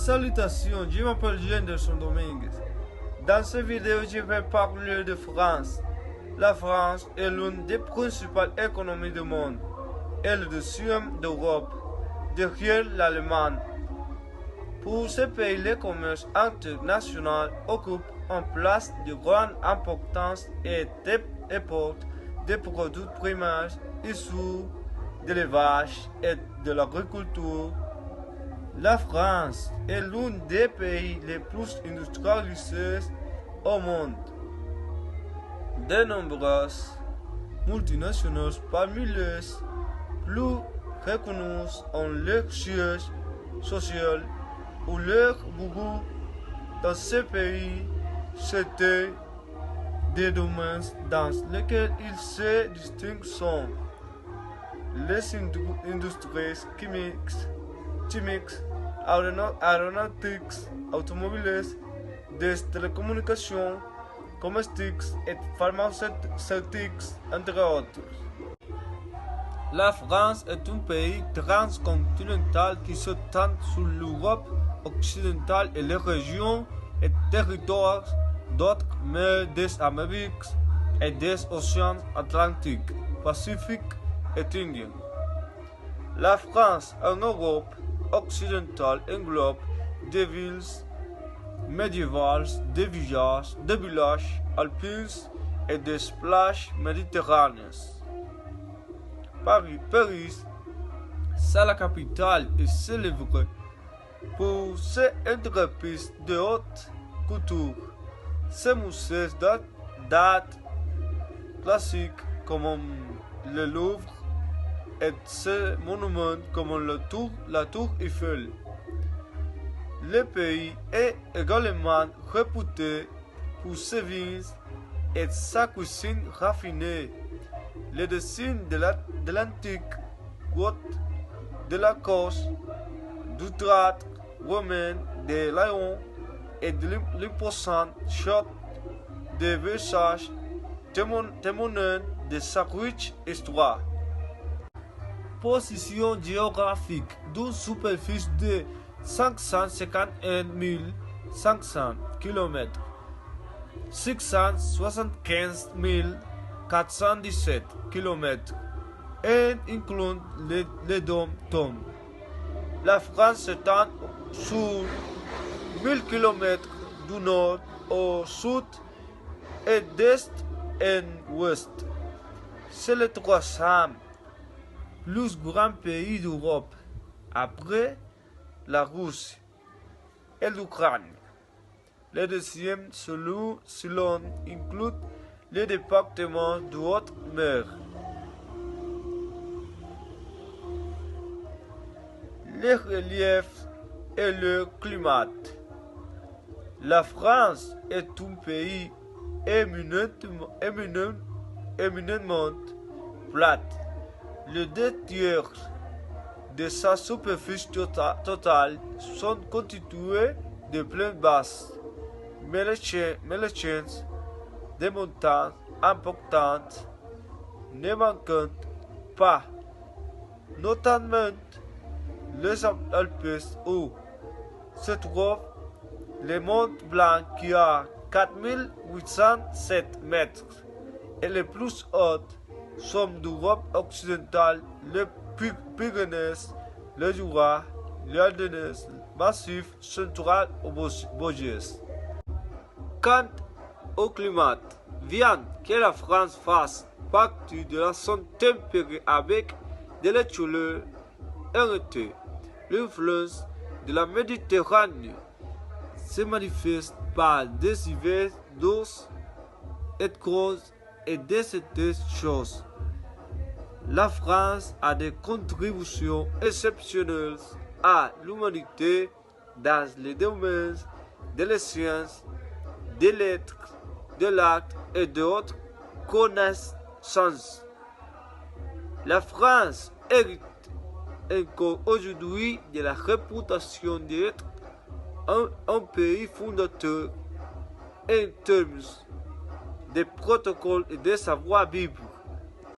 Salutations, je m'appelle Jenderson Dominguez. Dans cette vidéo, je vais parler de France. La France est l'une des principales économies du monde et le deuxième d'Europe, derrière l'Allemagne. Pour ce pays, le commerce international occupe une place de grande importance et apporte des produits primaires issus de l'élevage et de l'agriculture. La France est l'un des pays les plus industrialisés au monde. De nombreuses multinationales parmi les plus reconnues ont leur siège social ou leur bureau dans ce pays. C'était des domaines dans lesquels ils se distinguent sont les industries chimiques, aéronautiques, automobiles, des télécommunications, cosmétiques et pharmaceutiques, entre autres. La France est un pays transcontinental qui s'étend sur l'Europe occidentale et les régions et territoires d'autres mers des Amériques et des océans Atlantique, Pacifique et Indien. La France en Europe occidentale englobe des villes médiévales, des villages alpins et des plages méditerranéennes. Paris, c'est la capitale et célèbre pour ses entreprises de haute couture, ses musées d'art classique comme le Louvre et ses monuments comme la Tour Eiffel. Le pays est également réputé pour ses vins et sa cuisine raffinée. Les dessins de l'antique grotte, de la Corse, du théâtre romain, des lions et de l'imposante chute de Versailles témoignent de sa riche histoire. Position géographique d'une superficie de 551 500 km, 675 417 km et inclut les dom-toms. La France s'étend sur 1000 km du nord au sud et d'est en ouest. C'est le troisième plus grand pays d'Europe, après la Russie et l'Ukraine. Le deuxième selon inclut les départements de haute-mer. Le relief et le climat. La France est un pays éminemment plate. Les 2 tiers de sa superficie totale sont constitués de plaines basses, mais les chaînes des montagnes importantes ne manquent pas, notamment les Alpes où se trouve le Mont Blanc qui a 4807 mètres et les plus hautes sont d'Europe occidentale, les Pyrénées, le Jura, les Ardennes, le Massif central au Vosges. Quant au climat, bien que la France fasse partie de la zone tempérée avec de la chaleur en été, l'influence de la Méditerranée se manifeste par des hivers doux et creuses et des étés chauds. La France a des contributions exceptionnelles à l'humanité dans les domaines de la science, des lettres, de l'art et d'autres connaissances. La France hérite encore aujourd'hui de la réputation d'être un pays fondateur en termes de protocoles et de savoir-vivre.